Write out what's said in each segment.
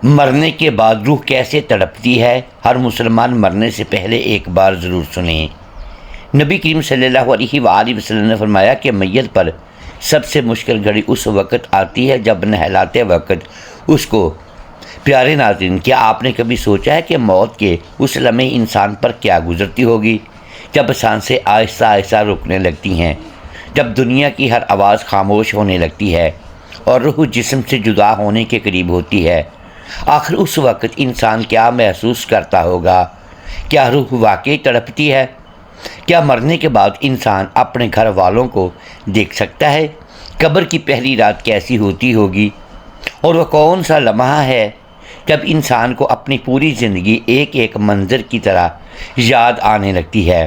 مرنے کے بعد روح کیسے تڑپتی ہے، ہر مسلمان مرنے سے پہلے ایک بار ضرور سنیں۔ نبی کریم صلی اللہ علیہ وآلہ وسلم نے فرمایا کہ میت پر سب سے مشکل گھڑی اس وقت آتی ہے جب نہلاتے وقت اس کو۔ پیارے ناظرین، کیا آپ نے کبھی سوچا ہے کہ موت کے اس لمحے انسان پر کیا گزرتی ہوگی، جب سانسیں آہستہ آہستہ رکنے لگتی ہیں، جب دنیا کی ہر آواز خاموش ہونے لگتی ہے اور روح جسم سے جدا ہونے کے قریب ہوتی ہے؟ آخر اس وقت انسان کیا محسوس کرتا ہوگا؟ کیا روح واقعی تڑپتی ہے؟ کیا مرنے کے بعد انسان اپنے گھر والوں کو دیکھ سکتا ہے؟ قبر کی پہلی رات کیسی ہوتی ہوگی؟ اور وہ کون سا لمحہ ہے جب انسان کو اپنی پوری زندگی ایک ایک منظر کی طرح یاد آنے لگتی ہے؟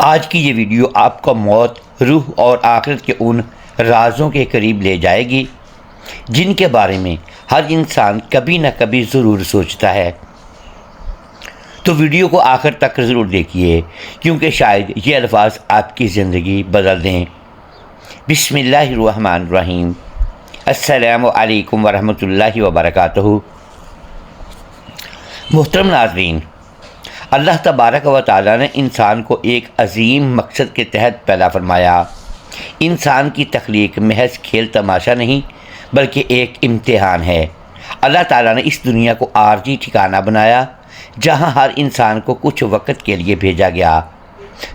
آج کی یہ ویڈیو آپ کو موت، روح اور آخرت کے ان رازوں کے قریب لے جائے گی جن کے بارے میں ہر انسان کبھی نہ کبھی ضرور سوچتا ہے۔ تو ویڈیو کو آخر تک ضرور دیکھیے، کیونکہ شاید یہ الفاظ آپ کی زندگی بدل دیں۔ بسم اللہ الرحمن الرحیم۔ السلام علیکم ورحمۃ اللہ وبرکاتہ۔ محترم ناظرین، اللہ تبارک و تعالیٰ نے انسان کو ایک عظیم مقصد کے تحت پیدا فرمایا۔ انسان کی تخلیق محض کھیل تماشا نہیں بلکہ ایک امتحان ہے۔ اللہ تعالیٰ نے اس دنیا کو عارضی ٹھکانہ بنایا جہاں ہر انسان کو کچھ وقت کے لیے بھیجا گیا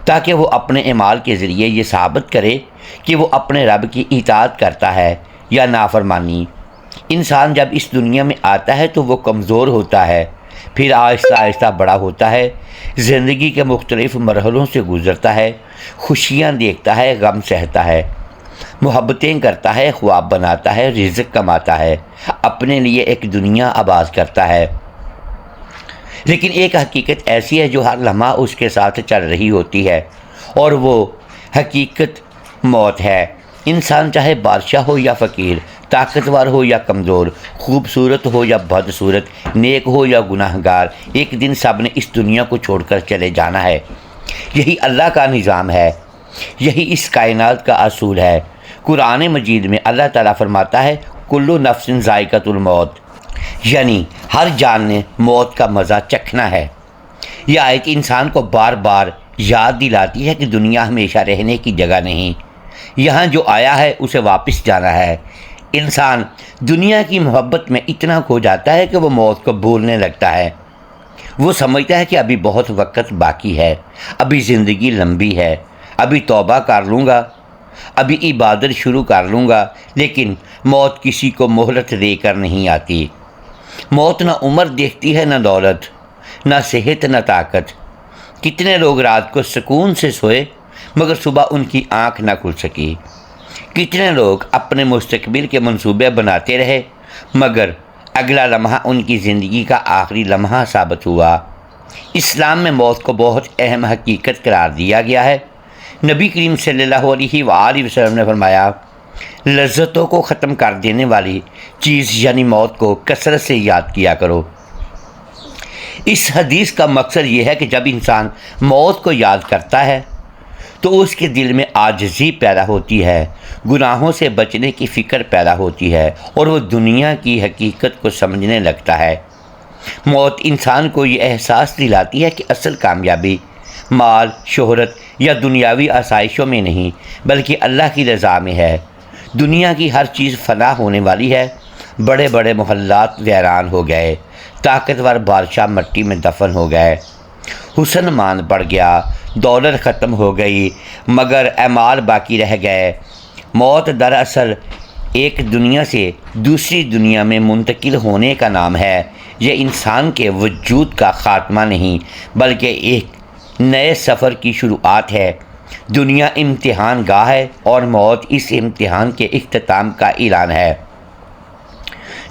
تاکہ وہ اپنے اعمال کے ذریعے یہ ثابت کرے کہ وہ اپنے رب کی اطاعت کرتا ہے یا نافرمانی۔ انسان جب اس دنیا میں آتا ہے تو وہ کمزور ہوتا ہے، پھر آہستہ آہستہ بڑا ہوتا ہے، زندگی کے مختلف مرحلوں سے گزرتا ہے، خوشیاں دیکھتا ہے، غم سہتا ہے، محبتیں کرتا ہے، خواب بناتا ہے، رزق کماتا ہے، اپنے لیے ایک دنیا آباد کرتا ہے۔ لیکن ایک حقیقت ایسی ہے جو ہر لمحہ اس کے ساتھ چل رہی ہوتی ہے، اور وہ حقیقت موت ہے۔ انسان چاہے بادشاہ ہو یا فقیر، طاقتور ہو یا کمزور، خوبصورت ہو یا بدصورت، نیک ہو یا گناہ گار، ایک دن سب نے اس دنیا کو چھوڑ کر چلے جانا ہے۔ یہی اللہ کا نظام ہے، یہی اس کائنات کا اصول ہے۔ قرآن مجید میں اللہ تعالیٰ فرماتا ہے کل نفس ذائقۃ الموت، یعنی ہر جان نے موت کا مزہ چکھنا ہے۔ یہ آیت انسان کو بار بار یاد دلاتی ہے کہ دنیا ہمیشہ رہنے کی جگہ نہیں، یہاں جو آیا ہے اسے واپس جانا ہے۔ انسان دنیا کی محبت میں اتنا کھو جاتا ہے کہ وہ موت کو بھولنے لگتا ہے۔ وہ سمجھتا ہے کہ ابھی بہت وقت باقی ہے، ابھی زندگی لمبی ہے، ابھی توبہ کر لوں گا، ابھی عبادت شروع کر لوں گا، لیکن موت کسی کو مہلت دے کر نہیں آتی۔ موت نہ عمر دیکھتی ہے، نہ دولت، نہ صحت، نہ طاقت۔ کتنے لوگ رات کو سکون سے سوئے مگر صبح ان کی آنکھ نہ کھل سکی۔ کتنے لوگ اپنے مستقبل کے منصوبے بناتے رہے مگر اگلا لمحہ ان کی زندگی کا آخری لمحہ ثابت ہوا۔ اسلام میں موت کو بہت اہم حقیقت قرار دیا گیا ہے۔ نبی کریم صلی اللہ علیہ وآلہ وسلم نے فرمایا لذتوں کو ختم کر دینے والی چیز یعنی موت کو کثرت سے یاد کیا کرو۔ اس حدیث کا مقصد یہ ہے کہ جب انسان موت کو یاد کرتا ہے تو اس کے دل میں عاجزی پیدا ہوتی ہے، گناہوں سے بچنے کی فکر پیدا ہوتی ہے اور وہ دنیا کی حقیقت کو سمجھنے لگتا ہے۔ موت انسان کو یہ احساس دلاتی ہے کہ اصل کامیابی مال، شہرت یا دنیاوی آسائشوں میں نہیں بلکہ اللہ کی رضا میں ہے۔ دنیا کی ہر چیز فنا ہونے والی ہے، بڑے بڑے محلات ویران ہو گئے، طاقتور بادشاہ مٹی میں دفن ہو گئے، حسن مان بڑھ گیا، دولت ختم ہو گئی مگر اعمال باقی رہ گئے۔ موت دراصل ایک دنیا سے دوسری دنیا میں منتقل ہونے کا نام ہے۔ یہ انسان کے وجود کا خاتمہ نہیں بلکہ ایک نئے سفر کی شروعات ہے۔ دنیا امتحان گاہ ہے اور موت اس امتحان کے اختتام کا اعلان ہے۔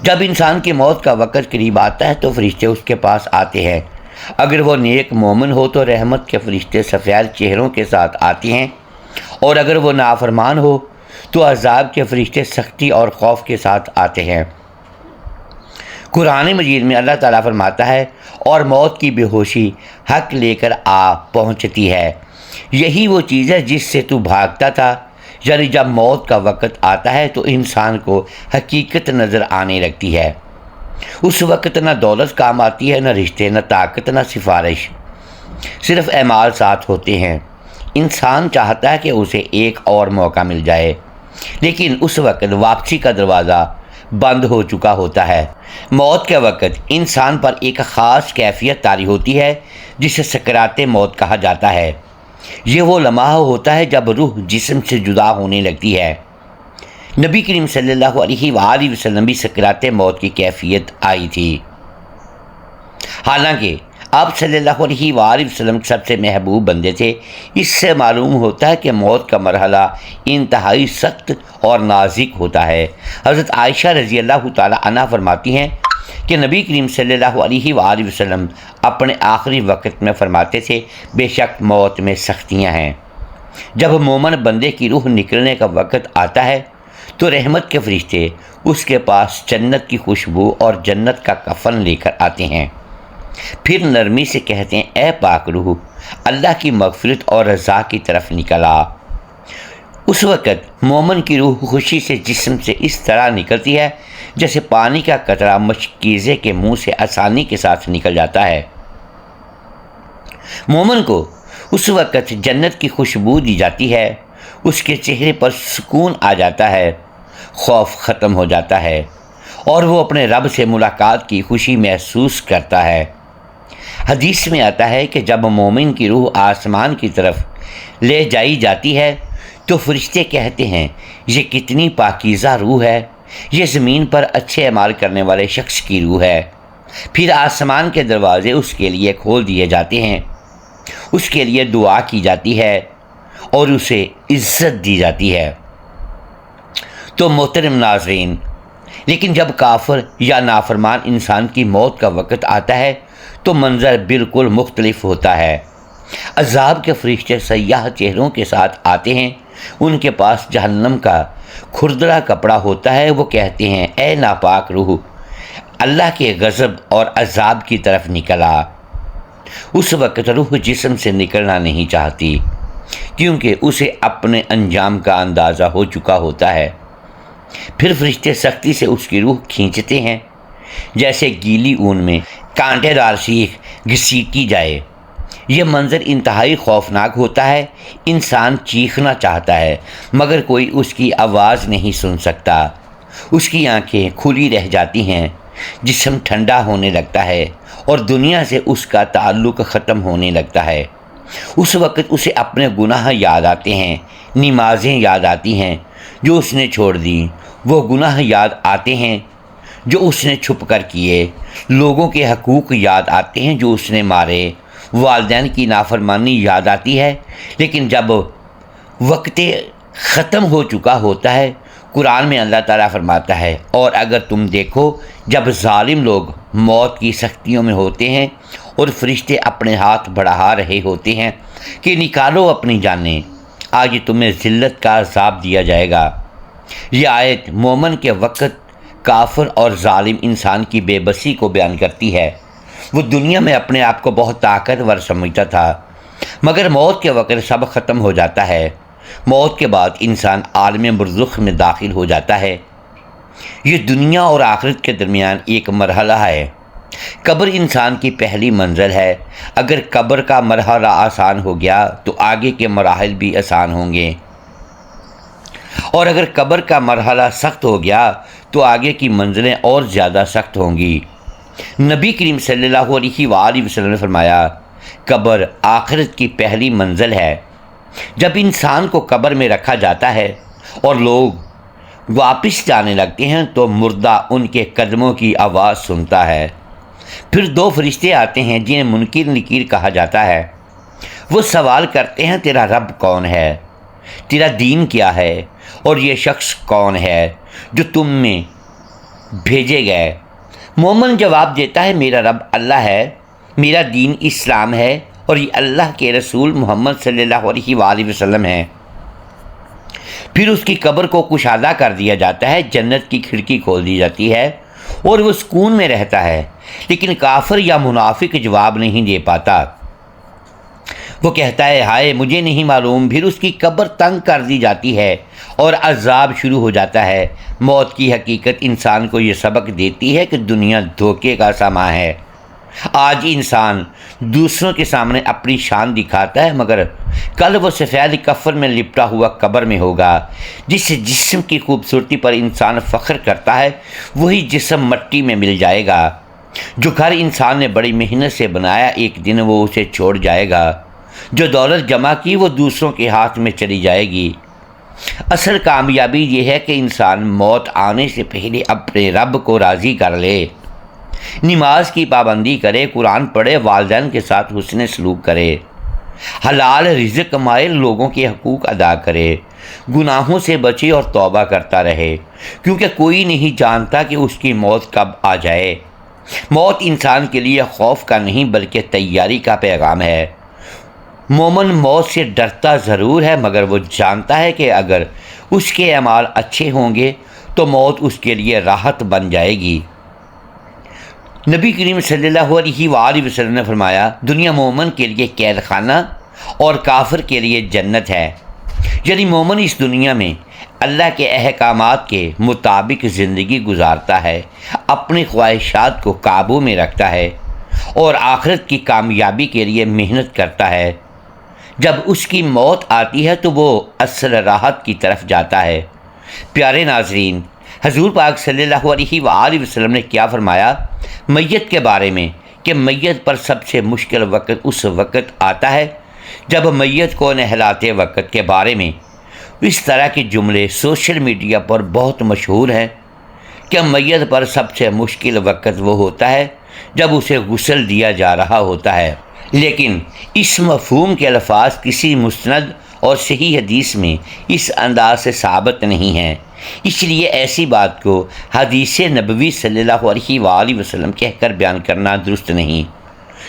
جب انسان کی موت کا وقت قریب آتا ہے تو فرشتے اس کے پاس آتے ہیں۔ اگر وہ نیک مومن ہو تو رحمت کے فرشتے سفید چہروں کے ساتھ آتے ہیں، اور اگر وہ نافرمان ہو تو عذاب کے فرشتے سختی اور خوف کے ساتھ آتے ہیں۔ قرآن مجید میں اللہ تعالیٰ فرماتا ہے اور موت کی بے ہوشی حق لے کر آ پہنچتی ہے، یہی وہ چیز ہے جس سے تو بھاگتا تھا۔ یعنی جب موت کا وقت آتا ہے تو انسان کو حقیقت نظر آنے لگتی ہے۔ اس وقت نہ دولت کام آتی ہے، نہ رشتے، نہ طاقت، نہ سفارش، صرف اعمال ساتھ ہوتے ہیں۔ انسان چاہتا ہے کہ اسے ایک اور موقع مل جائے، لیکن اس وقت واپسی کا دروازہ بند ہو چکا ہوتا ہے۔ موت کے وقت انسان پر ایک خاص کیفیت طاری ہوتی ہے جسے سکرات موت کہا جاتا ہے۔ یہ وہ لمحہ ہوتا ہے جب روح جسم سے جدا ہونے لگتی ہے۔ نبی کریم صلی اللہ علیہ وآلہ وسلم بھی سکرات موت کی کیفیت آئی تھی، حالانکہ آپ صلی اللہ علیہ وآلہ وسلم سب سے محبوب بندے تھے۔ اس سے معلوم ہوتا ہے کہ موت کا مرحلہ انتہائی سخت اور نازک ہوتا ہے۔ حضرت عائشہ رضی اللہ تعالی عنہ فرماتی ہیں کہ نبی کریم صلی اللہ علیہ وآلہ وسلم اپنے آخری وقت میں فرماتے تھے، بے شک موت میں سختیاں ہیں۔ جب مومن بندے کی روح نکلنے کا وقت آتا ہے تو رحمت کے فرشتے اس کے پاس جنت کی خوشبو اور جنت کا کفن لے کر آتے ہیں، پھر نرمی سے کہتے ہیں، اے پاک روح، اللہ کی مغفرت اور رضا کی طرف نکل آ۔ اس وقت مومن کی روح خوشی سے جسم سے اس طرح نکلتی ہے جیسے پانی کا قطرہ مشکیزے کے منہ سے آسانی کے ساتھ نکل جاتا ہے۔ مومن کو اس وقت جنت کی خوشبو دی جاتی ہے، اس کے چہرے پر سکون آ جاتا ہے، خوف ختم ہو جاتا ہے اور وہ اپنے رب سے ملاقات کی خوشی محسوس کرتا ہے۔ حدیث میں آتا ہے کہ جب مومن کی روح آسمان کی طرف لے جائی جاتی ہے تو فرشتے کہتے ہیں، یہ کتنی پاکیزہ روح ہے، یہ زمین پر اچھے اعمال کرنے والے شخص کی روح ہے۔ پھر آسمان کے دروازے اس کے لیے کھول دیے جاتے ہیں، اس کے لیے دعا کی جاتی ہے اور اسے عزت دی جاتی ہے۔ تو محترم ناظرین، لیکن جب کافر یا نافرمان انسان کی موت کا وقت آتا ہے تو منظر بالکل مختلف ہوتا ہے۔ عذاب کے فرشتے سیاہ چہروں کے ساتھ آتے ہیں، ان کے پاس جہنم کا کھردرا کپڑا ہوتا ہے۔ وہ کہتے ہیں، اے ناپاک روح، اللہ کے غضب اور عذاب کی طرف نکل آ۔ اس وقت روح جسم سے نکلنا نہیں چاہتی، کیونکہ اسے اپنے انجام کا اندازہ ہو چکا ہوتا ہے۔ پھر فرشتے سختی سے اس کی روح کھینچتے ہیں، جیسے گیلی اون میں کانٹے دار سیخ گھسیٹی جائے۔ یہ منظر انتہائی خوفناک ہوتا ہے۔ انسان چیخنا چاہتا ہے مگر کوئی اس کی آواز نہیں سن سکتا۔ اس کی آنکھیں کھلی رہ جاتی ہیں، جسم ٹھنڈا ہونے لگتا ہے اور دنیا سے اس کا تعلق ختم ہونے لگتا ہے۔ اس وقت اسے اپنے گناہ یاد آتے ہیں، نمازیں یاد آتی ہیں جو اس نے چھوڑ دیں، وہ گناہ یاد آتے ہیں جو اس نے چھپ کر کیے، لوگوں کے حقوق یاد آتے ہیں جو اس نے مارے، والدین کی نافرمانی یاد آتی ہے۔ لیکن جب وقت ختم ہو چکا ہوتا ہے، قرآن میں اللہ تعالیٰ فرماتا ہے، اور اگر تم دیکھو جب ظالم لوگ موت کی سختیوں میں ہوتے ہیں اور فرشتے اپنے ہاتھ بڑھا رہے ہوتے ہیں کہ نکالو اپنی جانیں، آج تمہیں ذلت کا عذاب دیا جائے گا۔ یہ آیت مومن کے وقت کافر اور ظالم انسان کی بے بسی کو بیان کرتی ہے۔ وہ دنیا میں اپنے آپ کو بہت طاقتور سمجھتا تھا، مگر موت کے وقت سب ختم ہو جاتا ہے۔ موت کے بعد انسان عالم برزخ میں داخل ہو جاتا ہے۔ یہ دنیا اور آخرت کے درمیان ایک مرحلہ ہے۔ قبر انسان کی پہلی منزل ہے۔ اگر قبر کا مرحلہ آسان ہو گیا تو آگے کے مراحل بھی آسان ہوں گے، اور اگر قبر کا مرحلہ سخت ہو گیا تو آگے کی منزلیں اور زیادہ سخت ہوں گی۔ نبی کریم صلی اللہ علیہ وآلہ وسلم نے فرمایا، قبر آخرت کی پہلی منزل ہے۔ جب انسان کو قبر میں رکھا جاتا ہے اور لوگ واپس جانے لگتے ہیں تو مردہ ان کے قدموں کی آواز سنتا ہے۔ پھر دو فرشتے آتے ہیں جنہیں منکر نکیر کہا جاتا ہے۔ وہ سوال کرتے ہیں، تیرا رب کون ہے؟ تیرا دین کیا ہے؟ اور یہ شخص کون ہے جو تم میں بھیجے گئے؟ مومن جواب دیتا ہے، میرا رب اللہ ہے، میرا دین اسلام ہے اور یہ اللہ کے رسول محمد صلی اللہ علیہ وآلہ وسلم ہیں۔ پھر اس کی قبر کو کشادہ کر دیا جاتا ہے، جنت کی کھڑکی کھول دی جاتی ہے اور وہ سکون میں رہتا ہے۔ لیکن کافر یا منافق جواب نہیں دے پاتا۔ وہ کہتا ہے ہائے مجھے نہیں معلوم، پھر اس کی قبر تنگ کر دی جاتی ہے اور عذاب شروع ہو جاتا ہے۔ موت کی حقیقت انسان کو یہ سبق دیتی ہے کہ دنیا دھوکے کا سامان ہے۔ آج انسان دوسروں کے سامنے اپنی شان دکھاتا ہے، مگر کل وہ سفید کفن میں لپٹا ہوا قبر میں ہوگا۔ جس جسم کی خوبصورتی پر انسان فخر کرتا ہے وہی جسم مٹی میں مل جائے گا۔ جو گھر انسان نے بڑی محنت سے بنایا ایک دن وہ اسے چھوڑ جائے گا۔ جو دولت جمع کی وہ دوسروں کے ہاتھ میں چلی جائے گی۔ اصل کامیابی یہ ہے کہ انسان موت آنے سے پہلے اپنے رب کو راضی کر لے، نماز کی پابندی کرے، قرآن پڑھے، والدین کے ساتھ حسن سلوک کرے، حلال رزق کمائے، لوگوں کے حقوق ادا کرے، گناہوں سے بچے اور توبہ کرتا رہے، کیونکہ کوئی نہیں جانتا کہ اس کی موت کب آ جائے۔ موت انسان کے لیے خوف کا نہیں بلکہ تیاری کا پیغام ہے۔ مومن موت سے ڈرتا ضرور ہے، مگر وہ جانتا ہے کہ اگر اس کے اعمال اچھے ہوں گے تو موت اس کے لیے راحت بن جائے گی۔ نبی کریم صلی اللہ علیہ وآلہ وسلم نے فرمایا، دنیا مومن کے لیے قید خانہ اور کافر کے لیے جنت ہے۔ یعنی مومن اس دنیا میں اللہ کے احکامات کے مطابق زندگی گزارتا ہے، اپنی خواہشات کو قابو میں رکھتا ہے اور آخرت کی کامیابی کے لیے محنت کرتا ہے۔ جب اس کی موت آتی ہے تو وہ اصل راحت کی طرف جاتا ہے۔ پیارے ناظرین، حضور پاک صلی اللہ علیہ وآلہ وسلم نے کیا فرمایا میت کے بارے میں کہ میت پر سب سے مشکل وقت اس وقت آتا ہے جب میت کو نہلاتے وقت کے بارے میں اس طرح کے جملے سوشل میڈیا پر بہت مشہور ہیں کہ میت پر سب سے مشکل وقت وہ ہوتا ہے جب اسے غسل دیا جا رہا ہوتا ہے، لیکن اس مفہوم کے الفاظ کسی مستند اور صحیح حدیث میں اس انداز سے ثابت نہیں ہیں۔ اس لیے ایسی بات کو حدیث نبوی صلی اللہ علیہ وآلہ وسلم کہہ کر بیان کرنا درست نہیں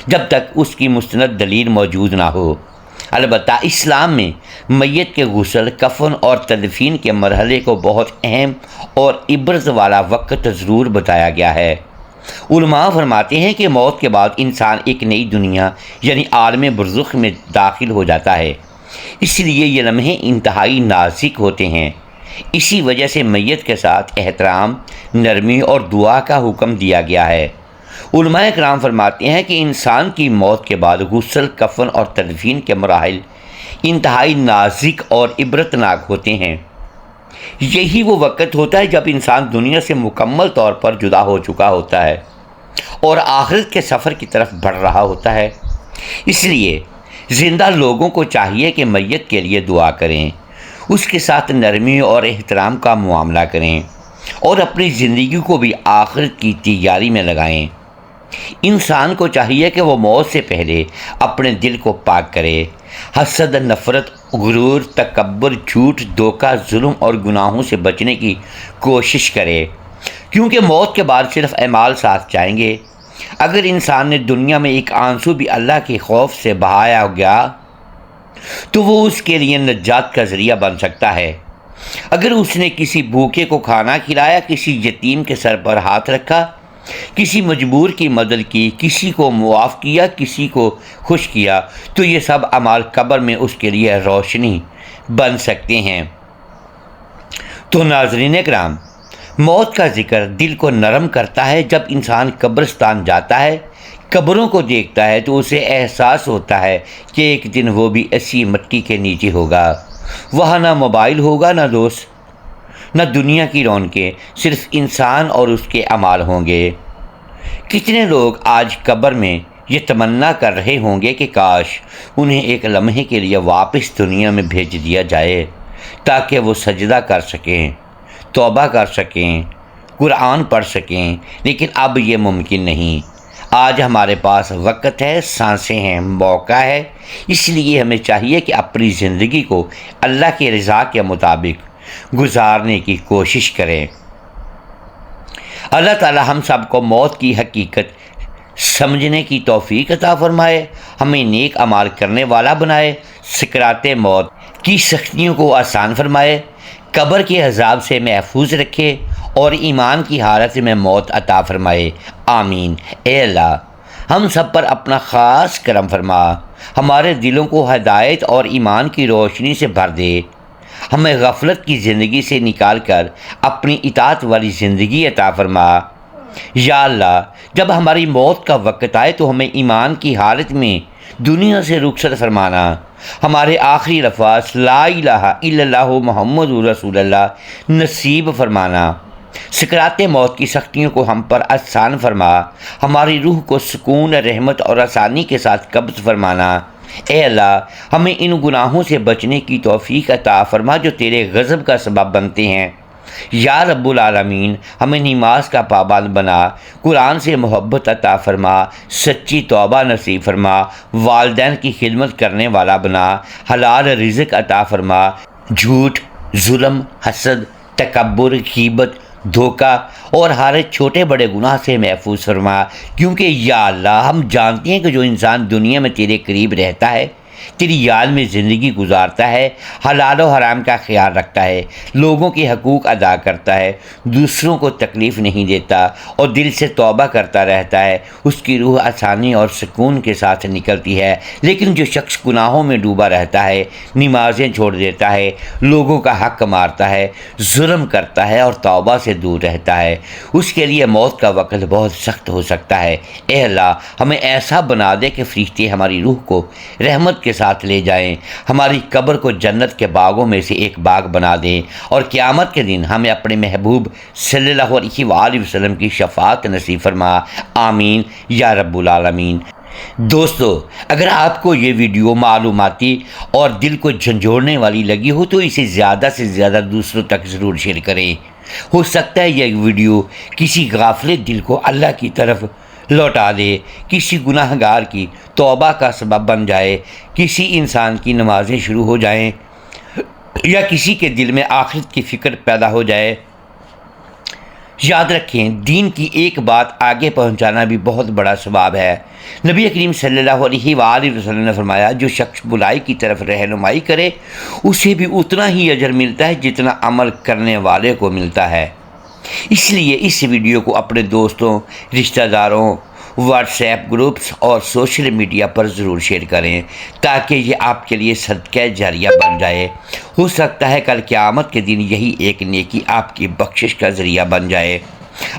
جب تک اس کی مستند دلیل موجود نہ ہو۔ البتہ اسلام میں میت کے غسل، کفن اور تدفین کے مرحلے کو بہت اہم اور عبرت والا وقت ضرور بتایا گیا ہے۔ علماء فرماتے ہیں کہ موت کے بعد انسان ایک نئی دنیا یعنی عالم برزخ میں داخل ہو جاتا ہے، اس لیے یہ لمحے انتہائی نازک ہوتے ہیں۔ اسی وجہ سے میت کے ساتھ احترام، نرمی اور دعا کا حکم دیا گیا ہے۔ علماء کرام فرماتے ہیں کہ انسان کی موت کے بعد غسل، کفن اور تدفین کے مراحل انتہائی نازک اور عبرتناک ہوتے ہیں۔ یہی وہ وقت ہوتا ہے جب انسان دنیا سے مکمل طور پر جدا ہو چکا ہوتا ہے اور آخرت کے سفر کی طرف بڑھ رہا ہوتا ہے۔ اس لیے زندہ لوگوں کو چاہیے کہ میت کے لیے دعا کریں، اس کے ساتھ نرمی اور احترام کا معاملہ کریں اور اپنی زندگی کو بھی آخرت کی تیاری میں لگائیں۔ انسان کو چاہیے کہ وہ موت سے پہلے اپنے دل کو پاک کرے، حسد، نفرت، غرور، تکبر، جھوٹ، دھوکہ، ظلم اور گناہوں سے بچنے کی کوشش کرے، کیونکہ موت کے بعد صرف اعمال ساتھ جائیں گے۔ اگر انسان نے دنیا میں ایک آنسو بھی اللہ کے خوف سے بہایا گیا تو وہ اس کے لیے نجات کا ذریعہ بن سکتا ہے۔ اگر اس نے کسی بھوکے کو کھانا کھلایا، کسی یتیم کے سر پر ہاتھ رکھا، کسی مجبور کی مدد کی، کسی کو معاف کیا، کسی کو خوش کیا، تو یہ سب اعمال قبر میں اس کے لیے روشنی بن سکتے ہیں۔ تو ناظرین کرام، موت کا ذکر دل کو نرم کرتا ہے۔ جب انسان قبرستان جاتا ہے، قبروں کو دیکھتا ہے تو اسے احساس ہوتا ہے کہ ایک دن وہ بھی ایسی مٹی کے نیچے ہوگا۔ وہاں نہ موبائل ہوگا، نہ دوست، نہ دنیا کی رونقیں، صرف انسان اور اس کے اعمال ہوں گے۔ کتنے لوگ آج قبر میں یہ تمنا کر رہے ہوں گے کہ کاش انہیں ایک لمحے کے لیے واپس دنیا میں بھیج دیا جائے تاکہ وہ سجدہ کر سکیں، توبہ کر سکیں، قرآن پڑھ سکیں، لیکن اب یہ ممکن نہیں۔ آج ہمارے پاس وقت ہے، سانسیں ہیں، موقع ہے، اس لیے ہمیں چاہیے کہ اپنی زندگی کو اللہ کی رضا کے مطابق گزارنے کی کوشش کریں۔ اللہ تعالی ہم سب کو موت کی حقیقت سمجھنے کی توفیق عطا فرمائے، ہمیں نیک اعمال کرنے والا بنائے، سکرات موت کی سختیوں کو آسان فرمائے، قبر کے عذاب سے محفوظ رکھے اور ایمان کی حالت میں موت عطا فرمائے۔ آمین۔ اے اللہ، ہم سب پر اپنا خاص کرم فرما، ہمارے دلوں کو ہدایت اور ایمان کی روشنی سے بھر دے، ہمیں غفلت کی زندگی سے نکال کر اپنی اطاعت والی زندگی عطا فرما۔ یا اللہ، جب ہماری موت کا وقت آئے تو ہمیں ایمان کی حالت میں دنیا سے رخصت فرمانا، ہمارے آخری الفاظ لا الہ الا اللہ محمد رسول اللہ نصیب فرمانا، سکرات موت کی سختیوں کو ہم پر آسان فرما، ہماری روح کو سکون، رحمت اور آسانی کے ساتھ قبض فرمانا۔ اے اللہ، ہمیں ان گناہوں سے بچنے کی توفیق عطا فرما جو تیرے غضب کا سبب بنتے ہیں۔ یا رب العالمین، ہمیں نماز کا پابند بنا، قرآن سے محبت عطا فرما، سچی توبہ نصیب فرما، والدین کی خدمت کرنے والا بنا، حلال رزق عطا فرما، جھوٹ، ظلم، حسد، تکبر، غیبت، دھوکہ اور ہر چھوٹے بڑے گناہ سے محفوظ فرما، کیونکہ یا اللہ ہم جانتے ہیں کہ جو انسان دنیا میں تیرے قریب رہتا ہے، تیری یاد میں زندگی گزارتا ہے، حلال و حرام کا خیال رکھتا ہے، لوگوں کے حقوق ادا کرتا ہے، دوسروں کو تکلیف نہیں دیتا اور دل سے توبہ کرتا رہتا ہے، اس کی روح آسانی اور سکون کے ساتھ نکلتی ہے۔ لیکن جو شخص گناہوں میں ڈوبا رہتا ہے، نمازیں چھوڑ دیتا ہے، لوگوں کا حق مارتا ہے، ظلم کرتا ہے اور توبہ سے دور رہتا ہے، اس کے لیے موت کا وقت بہت سخت ہو سکتا ہے۔ اے اللہ، ہمیں ایسا بنا دے کہ فرشتے ہماری روح کو رحمت کے ساتھ لے جائیں، ہماری قبر کو جنت کے باغوں میں سے ایک باغ بنا دیں، اور قیامت کے دن ہمیں اپنے محبوب صلی اللہ علیہ وآلہ وسلم کی شفاعت نصیب فرما۔ آمین یا رب العالمین۔ دوستو، اگر آپ کو یہ ویڈیو معلوماتی اور دل کو جھنجھوڑنے والی لگی ہو تو اسے زیادہ سے زیادہ دوسروں تک ضرور شیئر کریں۔ ہو سکتا ہے یہ ویڈیو کسی غافل دل کو اللہ کی طرف لوٹا دے، کسی گناہ گار کی توبہ کا سبب بن جائے، کسی انسان کی نمازیں شروع ہو جائیں یا کسی کے دل میں آخرت کی فکر پیدا ہو جائے۔ یاد رکھیں، دین کی ایک بات آگے پہنچانا بھی بہت بڑا ثواب ہے۔ نبی کریم صلی اللہ علیہ وآلہ وسلم نے فرمایا، جو شخص بلائی کی طرف رہنمائی کرے اسے بھی اتنا ہی اجر ملتا ہے جتنا عمل کرنے والے کو ملتا ہے۔ اس لیے اس ویڈیو کو اپنے دوستوں، رشتہ داروں، واٹس ایپ گروپس اور سوشل میڈیا پر ضرور شیئر کریں تاکہ یہ آپ کے لیے صدقہ جاریہ بن جائے۔ ہو سکتا ہے کل قیامت کے دن یہی ایک نیکی آپ کی بخشش کا ذریعہ بن جائے۔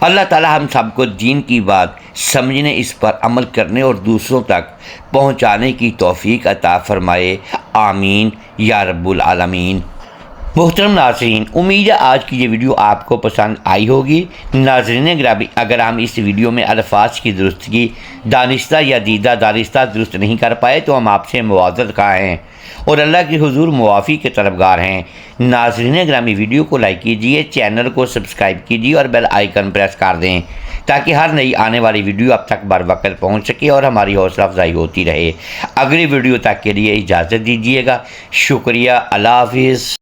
اللہ تعالی ہم سب کو دین کی بات سمجھنے، اس پر عمل کرنے اور دوسروں تک پہنچانے کی توفیق عطا فرمائے۔ آمین یا رب العالمین۔ محترم ناظرین، امید ہے آج کی یہ ویڈیو آپ کو پسند آئی ہوگی۔ ناظرین گرامی، اگر ہم اس ویڈیو میں الفاظ کی درستگی دانستہ یا دیدہ دانستہ درست نہیں کر پائے تو ہم آپ سے معذرت خواہ ہیں اور اللہ کے حضور معافی کے طلبگار ہیں۔ ناظرین گرامی، ویڈیو کو لائک کیجئے، چینل کو سبسکرائب کیجئے اور بیل آئیکن پریس کر دیں تاکہ ہر نئی آنے والی ویڈیو اب تک بر وقت پہنچ سکے اور ہماری حوصلہ افزائی ہوتی رہے۔ اگلی ویڈیو تک کے لیے اجازت دیجیے گا۔ شکریہ، اللہ حافظ۔